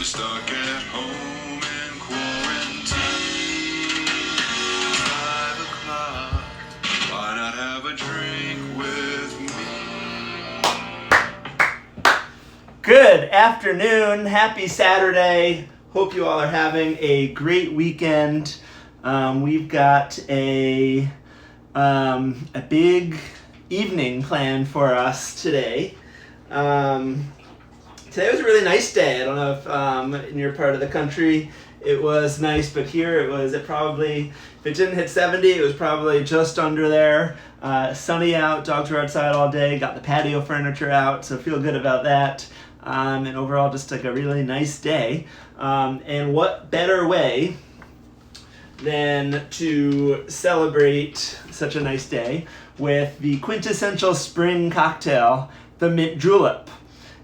You're stuck at home in quarantine. 5 o'clock. Why not have a drink with me? Good afternoon. Happy Saturday. Hope you all are having a great weekend. We've got a big evening planned for us today. Today was a really nice day. I don't know if in your part of the country it was nice, but here it probably, if it didn't hit 70, it was probably just under there. Sunny out, dogs were outside all day, got the patio furniture out, so feel good about that. And overall just like a really nice day. And what better way than to celebrate such a nice day with the quintessential spring cocktail, the mint julep.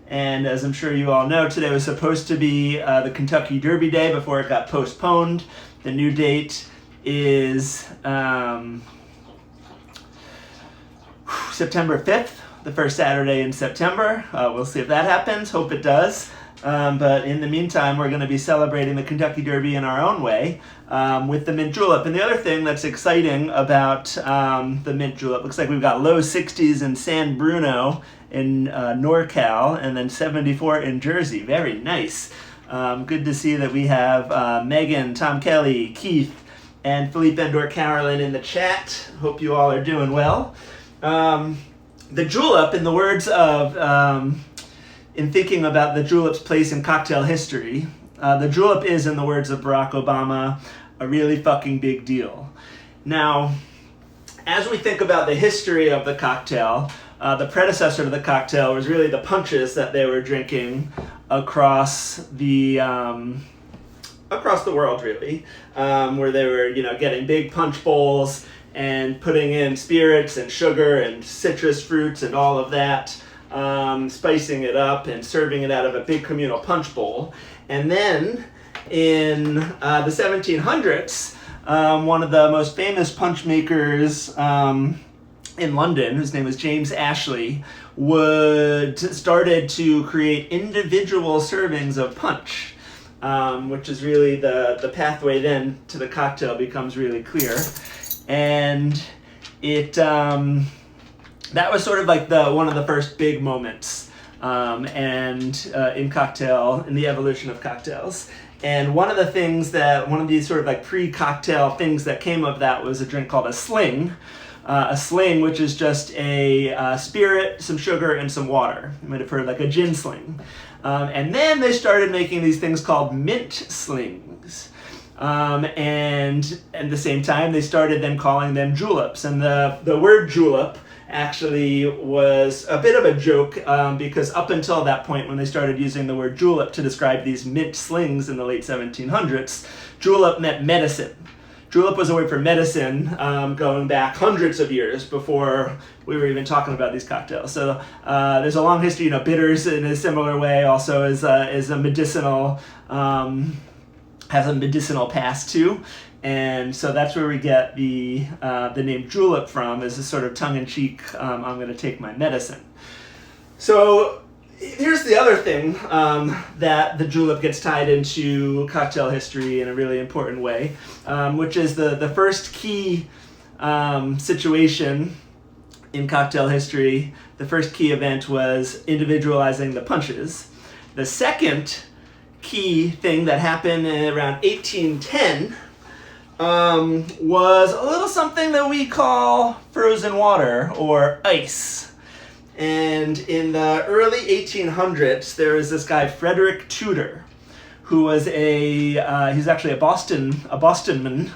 And as I'm sure you all know, today was supposed to be the Kentucky Derby Day before it got postponed. The new date is September 5th, the first Saturday in September. We'll see if that happens. Hope it does. But in the meantime, we're going to be celebrating the Kentucky Derby in our own way with the mint julep. And the other thing that's exciting about the mint julep, looks like we've got low 60s in San Bruno in NorCal, and then 74 in Jersey. Very nice. Good to see that we have Megan, Tom Kelly, Keith, and Philippe and/or Carolyn in the chat. Hope you all are doing well. The julep, in the words of, in thinking about the julep's place in cocktail history, the julep is, in the words of Barack Obama, a really fucking big deal. Now, as we think about the history of the cocktail, the predecessor to the cocktail was really the punches that they were drinking across the world, really, where they were, getting big punch bowls and putting in spirits and sugar and citrus fruits and all of that, spicing it up and serving it out of a big communal punch bowl. And then in the 1700s, one of the most famous punch makers in London, whose name was James Ashley, started to create individual servings of punch, which is really the pathway then to the cocktail becomes really clear. And it that was sort of like one of the first big moments in the evolution of cocktails. And one of these sort of like pre-cocktail things that came of that was a drink called a sling. A sling, which is just a spirit, some sugar, and some water. You might have heard like a gin sling. And then they started making these things called mint slings. And at the same time, they started then calling them juleps. And the word julep actually was a bit of a joke because up until that point, when they started using the word julep to describe these mint slings in the late 1700s, julep meant medicine. Julep was a word for medicine going back hundreds of years before we were even talking about these cocktails. So there's a long history. Bitters in a similar way also is a medicinal, has a medicinal past too. And so that's where we get the name julep from, as a sort of tongue-in-cheek, I'm going to take my medicine. So here's the other thing that the julep gets tied into cocktail history in a really important way, which is the first key situation in cocktail history. The first key event was individualizing the punches. The second key thing that happened around 1810 was a little something that we call frozen water or ice. And in the early 1800s, there was this guy, Frederick Tudor, who was he's actually a Bostonman,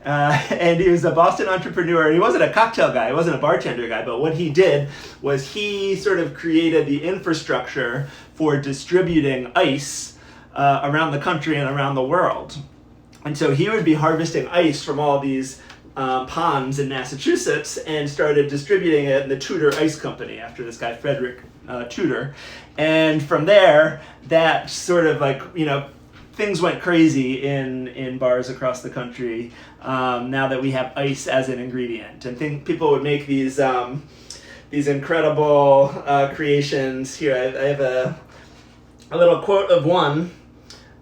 and he was a Boston entrepreneur. He wasn't a cocktail guy, he wasn't a bartender guy, but what he did was he sort of created the infrastructure for distributing ice around the country and around the world. And so he would be harvesting ice from all these ponds in Massachusetts and started distributing it in the Tudor Ice Company after this guy Frederick Tudor. And from there, that sort of things went crazy in bars across the country now that we have ice as an ingredient. And people would make these incredible creations. Here I have a little quote of one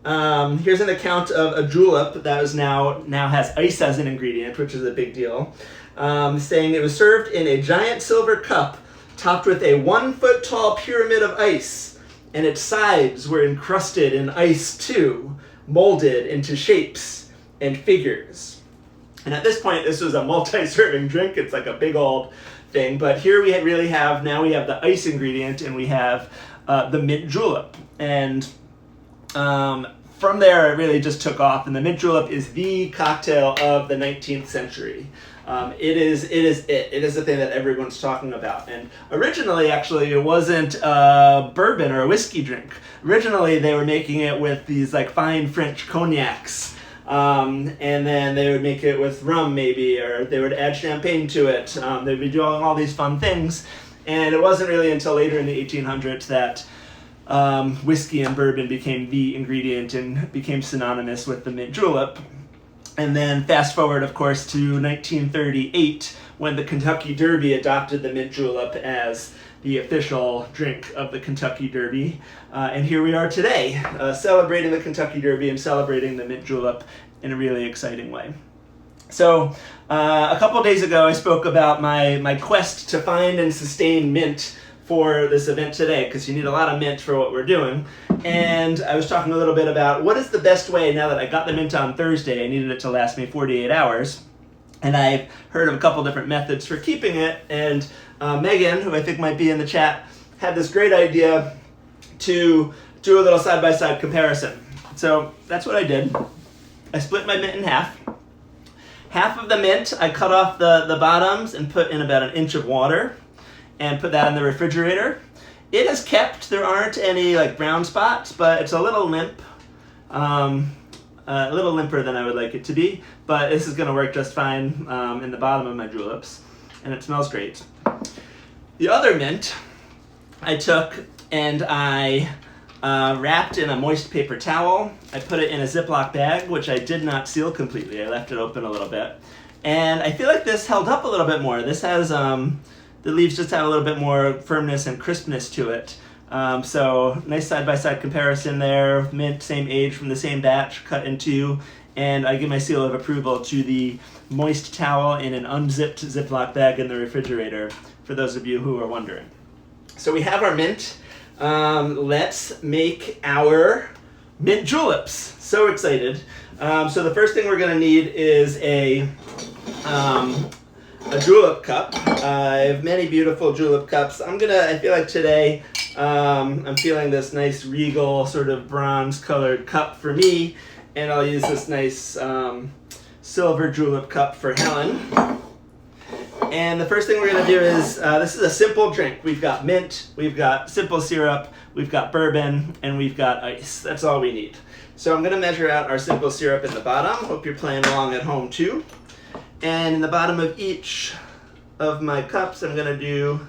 Here's an account of a julep that was now has ice as an ingredient, which is a big deal. Saying it was served in a giant silver cup topped with a 1 foot tall pyramid of ice, and its sides were encrusted in ice too, molded into shapes and figures. And at this point, this was a multi-serving drink. It's like a big old thing. But here we really have, now we have the ice ingredient, and we have the mint julep. And from there, it really just took off. And the mint julep is the cocktail of the 19th century. It is the thing that everyone's talking about. And originally, actually, it wasn't bourbon or a whiskey drink. Originally, they were making it with these like fine French cognacs. And then they would make it with rum maybe, or they would add champagne to it. They'd be doing all these fun things. And it wasn't really until later in the 1800s that whiskey and bourbon became the ingredient and became synonymous with the mint julep. And then fast forward, of course, to 1938, when the Kentucky Derby adopted the mint julep as the official drink of the Kentucky Derby. And here we are today, celebrating the Kentucky Derby and celebrating the mint julep in a really exciting way. So a couple of days ago, I spoke about my quest to find and sustain mint for this event today, because you need a lot of mint for what we're doing. And I was talking a little bit about what is the best way, now that I got the mint on Thursday, I needed it to last me 48 hours. And I've heard of a couple different methods for keeping it. And Megan, who I think might be in the chat, had this great idea to do a little side-by-side comparison. So that's what I did. I split my mint in half. Half of the mint, I cut off the bottoms and put in about 1 inch of water and put that in the refrigerator. It has kept, there aren't any like brown spots, but it's a little limp. A little limper than I would like it to be, but this is gonna work just fine in the bottom of my juleps, and it smells great. The other mint I took and I wrapped in a moist paper towel. I put it in a Ziploc bag, which I did not seal completely. I left it open a little bit. And I feel like this held up a little bit more. This has, the leaves just have a little bit more firmness and crispness to it. So nice side-by-side comparison there. Mint, same age from the same batch, cut in two. And I give my seal of approval to the moist towel in an unzipped Ziploc bag in the refrigerator, for those of you who are wondering. So we have our mint. Let's make our mint juleps. So excited. So the first thing we're gonna need is a julep cup. I have many beautiful julep cups. I feel like today, I'm feeling this nice regal sort of bronze colored cup for me, and I'll use this nice silver julep cup for Helen. And the first thing we're gonna do is, this is a simple drink. We've got mint, we've got simple syrup, we've got bourbon, and we've got ice. That's all we need. So I'm gonna measure out our simple syrup in the bottom. Hope you're playing along at home too. And in the bottom of each of my cups, I'm gonna do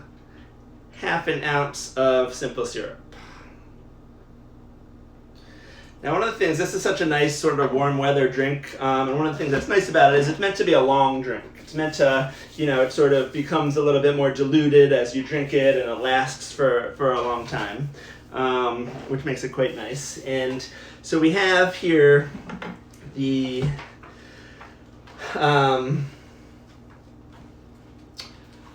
1/2 ounce of simple syrup. Now, one of the things, this is such a nice sort of warm weather drink, and one of the things that's nice about it is it's meant to be a long drink. It's meant to, it sort of becomes a little bit more diluted as you drink it, and it lasts for a long time, which makes it quite nice. And so we have here the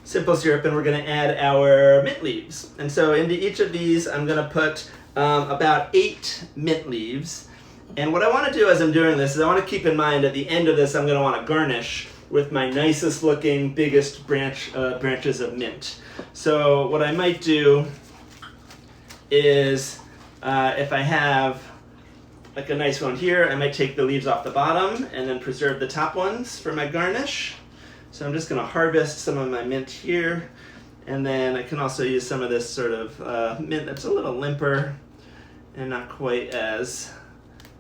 simple syrup, and we're going to add our mint leaves. And so into each of these, I'm going to put about 8 mint leaves. And what I want to do as I'm doing this is I want to keep in mind at the end of this, I'm going to want to garnish with my nicest looking, biggest branches of mint. So what I might do is, if I have like a nice one here, I might take the leaves off the bottom and then preserve the top ones for my garnish. So I'm just going to harvest some of my mint here, and then I can also use some of this sort of mint that's a little limper and not quite as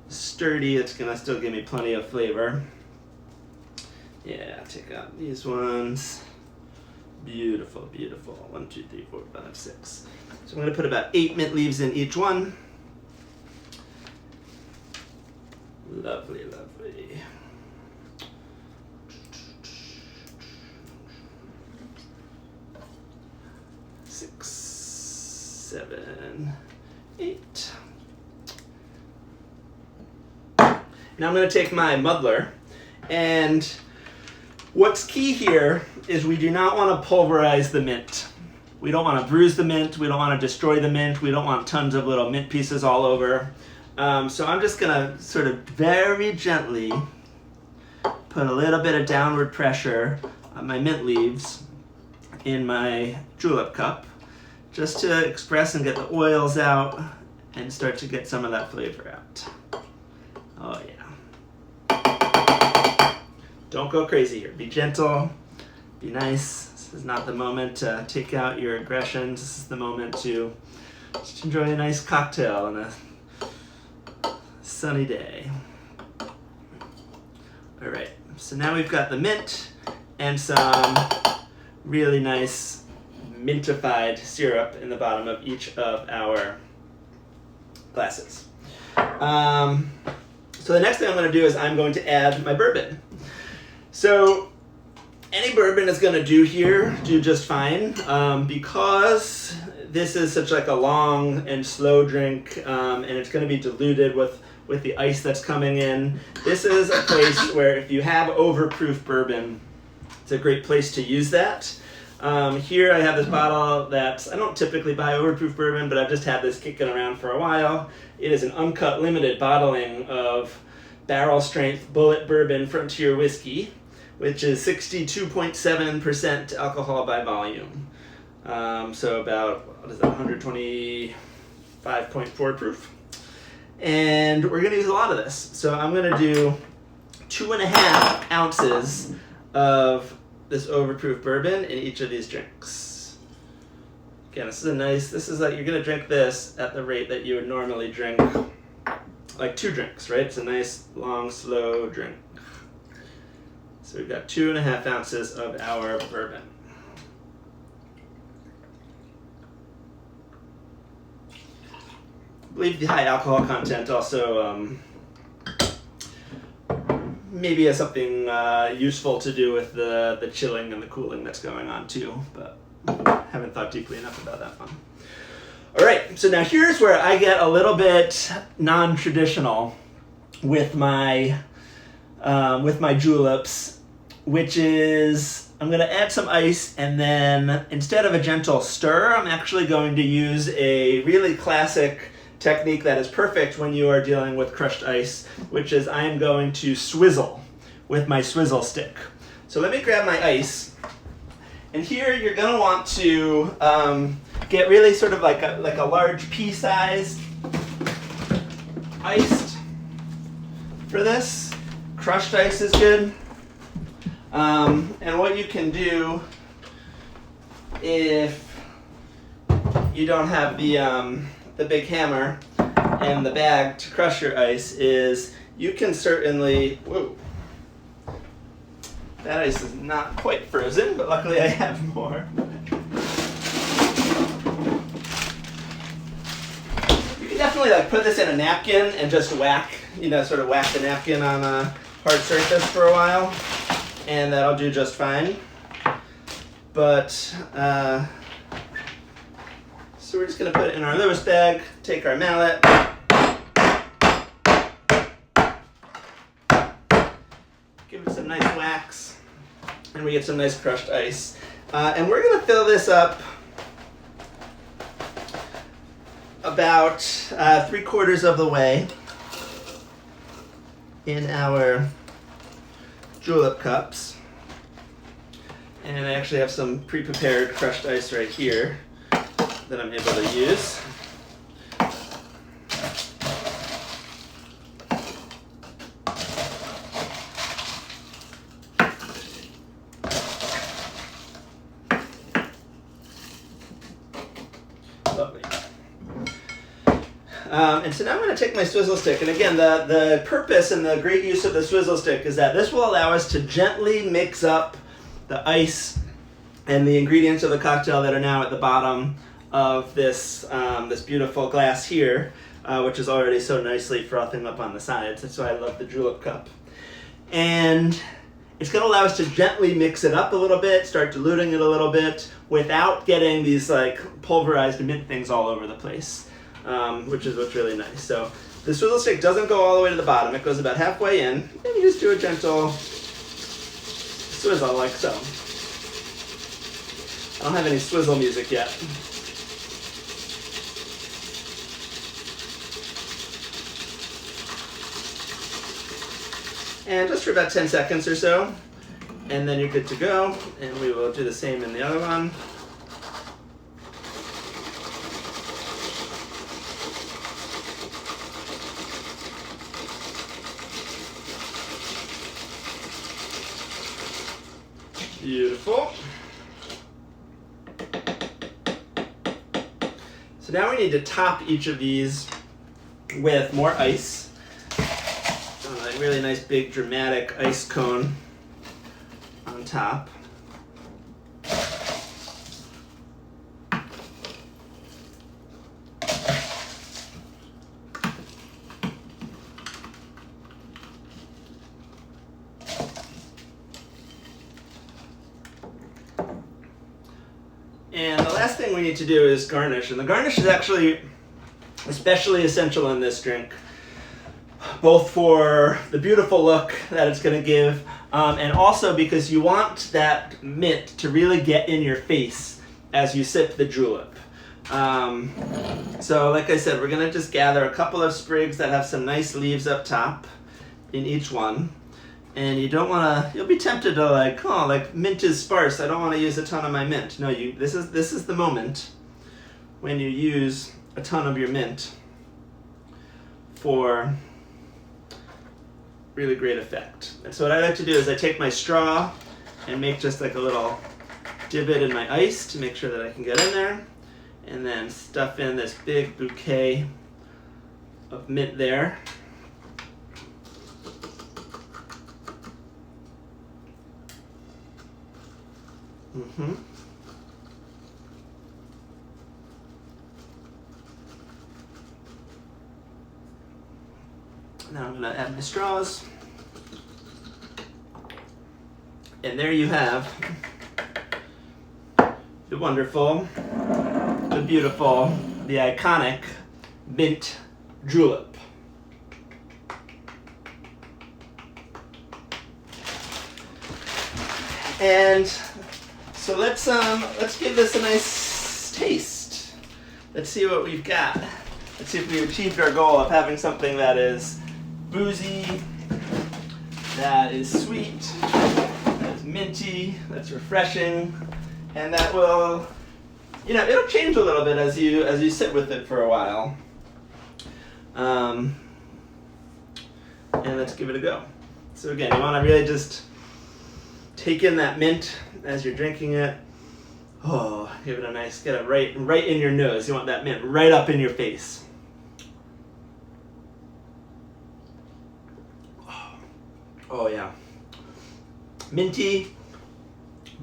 sturdy. It's going to still give me plenty of flavor. Yeah, take out these ones. Beautiful, beautiful. 1, 2, 3, 4, 5, 6. So I'm going to put about 8 mint leaves in each one. Lovely, lovely. Six, 7, 8. Now I'm going to take my muddler, and what's key here is we do not want to pulverize the mint. We don't want to bruise the mint, we don't want to destroy the mint, we don't want tons of little mint pieces all over. So I'm just going to sort of very gently put a little bit of downward pressure on my mint leaves in my julep cup, just to express and get the oils out and start to get some of that flavor out. Oh yeah. Don't go crazy here. Be gentle, be nice. This is not the moment to take out your aggressions. This is the moment to just enjoy a nice cocktail on a sunny day. All right, so now we've got the mint and some really nice mintified syrup in the bottom of each of our glasses. So the next thing I'm going to do is I'm going to add my bourbon. So any bourbon is going to do here, do just fine, because this is such like a long and slow drink, and it's going to be diluted with the ice that's coming in. This is a place where if you have overproof bourbon, it's a great place to use that. Here I have this bottle that I don't typically buy overproof bourbon, but I've just had this kicking around for a while. It is an uncut limited bottling of barrel strength Bullet Bourbon Frontier Whiskey, which is 62.7% alcohol by volume. So about, 125.4 proof. And we're gonna use a lot of this. So I'm gonna do 2.5 ounces of this overproof bourbon in each of these drinks. Again, this is like, you're gonna drink this at the rate that you would normally drink like 2 drinks, right? It's a nice, long, slow drink. So we've got 2.5 ounces of our bourbon. I believe the high alcohol content also maybe has something useful to do with the chilling and the cooling that's going on too, but haven't thought deeply enough about that one. All right, so now here's where I get a little bit non-traditional with my juleps, which is I'm going to add some ice, and then instead of a gentle stir, I'm actually going to use a really classic technique that is perfect when you are dealing with crushed ice, which is I am going to swizzle with my swizzle stick. So let me grab my ice, and here you're going to want to get really sort of like a large pea-sized iced for this. Crushed ice is good. And what you can do if you don't have the big hammer and the bag to crush your ice is you can certainly, whoa, that ice is not quite frozen, but luckily I have more. You can definitely like put this in a napkin and just whack, sort of whack the napkin on a hard surface for a while, and that'll do just fine. But, so we're just going to put it in our Lewis bag, take our mallet, give it some nice whacks, and we get some nice crushed ice. And we're going to fill this up about 3/4 of the way in our julep cups. And I actually have some pre-prepared crushed ice right here that I'm able to use. Lovely. And so now I'm going to take my swizzle stick, and again, the purpose and the great use of the swizzle stick is that this will allow us to gently mix up the ice and the ingredients of the cocktail that are now at the bottom of this this beautiful glass here, which is already so nicely frothing up on the sides. That's why I love the julep cup. And it's going to allow us to gently mix it up a little bit, start diluting it a little bit, without getting these like pulverized mint things all over the place, which is what's really nice. So The swizzle stick doesn't go all the way to the bottom. It goes about halfway in. And you just do a gentle swizzle like so. I don't have any swizzle music yet. And just for about 10 seconds or so, and then you're good to go. And we will do the same in the other one. Beautiful. So now we need to top each of these with more ice. A really nice big dramatic ice cone on top. And the last thing we need to do is garnish. And the garnish is actually especially essential in this drink, both for the beautiful look that it's going to give, and also because you want that mint to really get in your face as you sip the julep. So like I said, we're going to just gather a couple of sprigs that have some nice leaves up top in each one. And you don't want to, you'll be tempted to like, oh, like mint is sparse, I don't want to use a ton of my mint. No, this is the moment when you use a ton of your mint for really great effect. And so what I like to do is I take my straw and make just like a little divot in my ice to make sure that I can get in there, and then stuff in this big bouquet of mint there. Now I'm going to add my straws. And there you have the wonderful, the beautiful, the iconic mint julep. And so let's give this a nice taste. Let's see what we've got. Let's see if we achieved our goal of having something that is boozy, that is sweet, that is minty, that's refreshing, and that will, it'll change a little bit as you sit with it for a while. And let's give it a go. So again, you want to really just take in that mint as you're drinking it. Oh, give it a nice, get it right in your nose. You want that mint right up in your face. Oh yeah. Minty,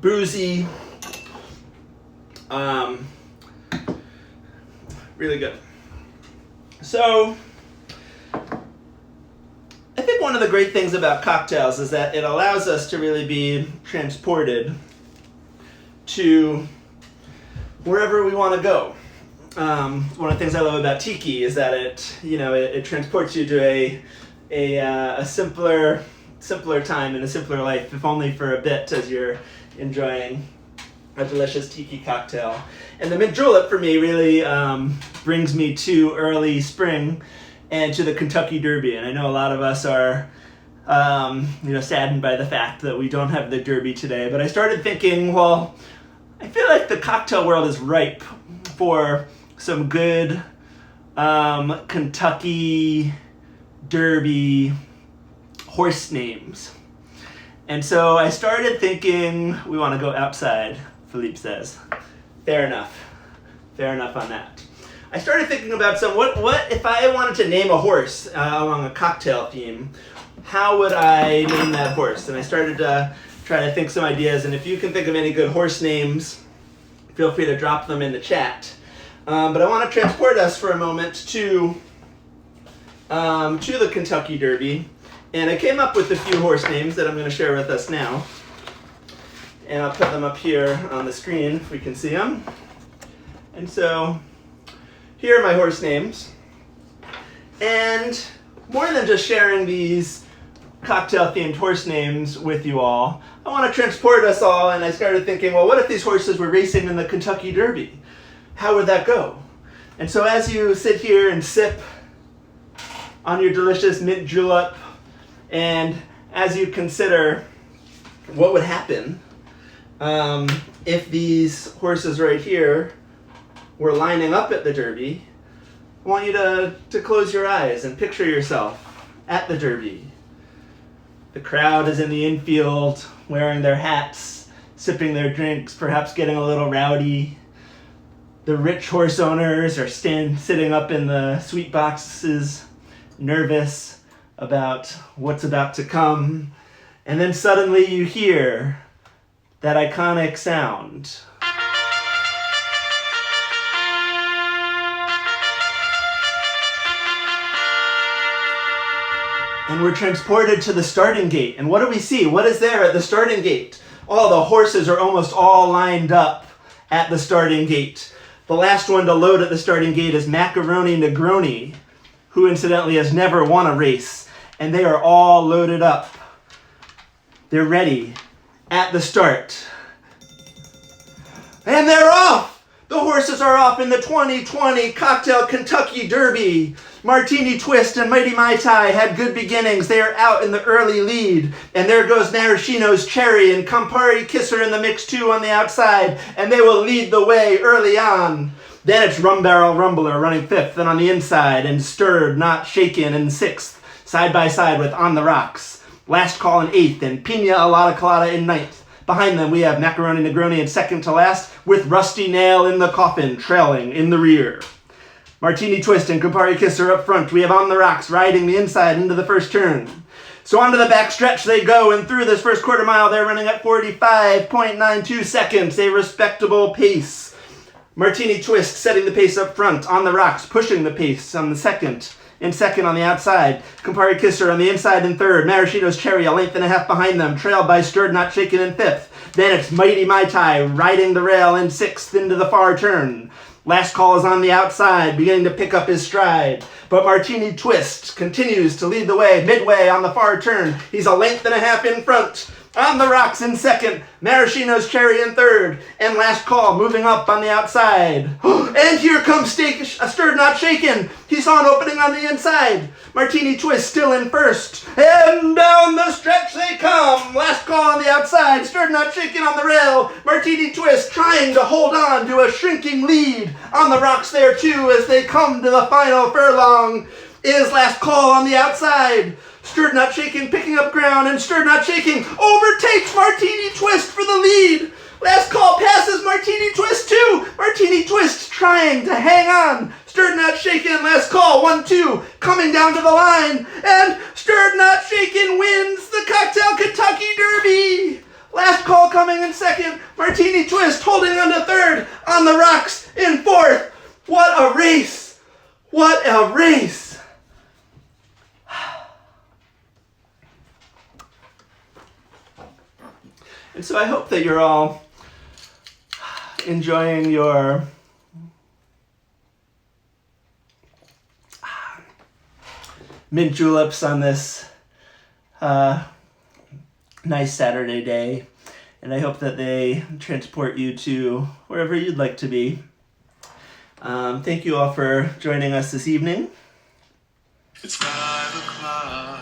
boozy, really good. So, I think one of the great things about cocktails is that it allows us to really be transported to wherever we want to go. One of the things I love about tiki is that it transports you to a simpler time and a simpler life, if only for a bit, as you're enjoying a delicious tiki cocktail. And the mint julep for me really brings me to early spring and to the Kentucky Derby. And I know a lot of us are saddened by the fact that we don't have the Derby today, but I started thinking, well, I feel like the cocktail world is ripe for some good Kentucky Derby horse names. And so I started thinking, we want to go outside, Philippe says. Fair enough on that. I started thinking about what if I wanted to name a horse along a cocktail theme, how would I name that horse? And I started to try to think some ideas, and if you can think of any good horse names, feel free to drop them in the chat. But I want to transport us for a moment to the Kentucky Derby, and I came up with a few horse names that I'm going to share with us now. And I'll put them up here on the screen if we can see them. And so, here are my horse names. And more than just sharing these cocktail-themed horse names with you all, I want to transport us all, and I started thinking, well, what if these horses were racing in the Kentucky Derby? How would that go? And so as you sit here and sip on your delicious mint julep, and as you consider what would happen if these horses right here were lining up at the Derby, I want you to close your eyes and picture yourself at the Derby. The crowd is in the infield, wearing their hats, sipping their drinks, perhaps getting a little rowdy. The rich horse owners are sitting up in the sweet boxes, nervous about what's about to come. And then suddenly you hear that iconic sound. And we're transported to the starting gate. And what do we see? What is there at the starting gate? Oh, the horses are almost all lined up at the starting gate. The last one to load at the starting gate is Macaroni Negroni, who incidentally has never won a race. And they are all loaded up. They're ready at the start. And they're off! The horses are off in the 2020 Cocktail Kentucky Derby. Martini Twist and Mighty Mai Tai had good beginnings. They are out in the early lead. And there goes Maraschino's Cherry and Campari Kisser in the mix too on the outside. And they will lead the way early on. Then it's Rum Barrel Rumbler running fifth and on the inside. And Stirred Not Shaken in sixth. Side by side with On the Rocks. Last Call in eighth and Pina Alada Colada in ninth. Behind them we have Macaroni Negroni in second to last with Rusty Nail in the Coffin trailing in the rear. Martini Twist and Campari Kisser up front. We have On the Rocks riding the inside into the first turn. So onto the back stretch they go, and through this first quarter mile they're running at 45.92 seconds, a respectable pace. Martini Twist setting the pace up front. On the Rocks pushing the pace on the second. In second on the outside, Campari Kisser on the inside in third. Maraschino's Cherry a length and a half behind them, trailed by Stirred Not Shaken in fifth. Then it's Mighty Mai Tai riding the rail in sixth into the far turn. Last Call is on the outside, beginning to pick up his stride. But Martini Twist continues to lead the way midway on the far turn. He's a length and a half in front. On the Rocks in second, Maraschino's Cherry in third, and Last Call moving up on the outside. And here comes Stirred Not Shaken. He saw an opening on the inside. Martini Twist still in first. And down the stretch they come. Last Call on the outside, Stirred Not Shaken on the rail. Martini Twist trying to hold on to a shrinking lead. On the Rocks there too as they come to the final furlong. Is Last Call on the outside. Stirred Not Shaken picking up ground, and Stirred Not Shaken overtakes Martini Twist for the lead. Last Call passes Martini Twist too. Martini Twist trying to hang on. Stirred Not Shaken, Last Call, 1-2, coming down to the line, and Stirred Not Shaken wins the Cocktail Kentucky Derby. Last Call coming in second. Martini Twist holding on to third. On the Rocks in fourth. What a race! What a race! And so I hope that you're all enjoying your mint juleps on this nice Saturday day. And I hope that they transport you to wherever you'd like to be. Thank you all for joining us this evening. It's 5 o'clock.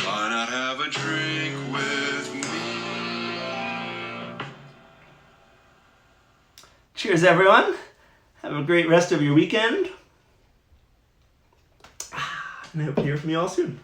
Why not have a drink with me? Cheers, everyone. Have a great rest of your weekend. And I hope to hear from you all soon.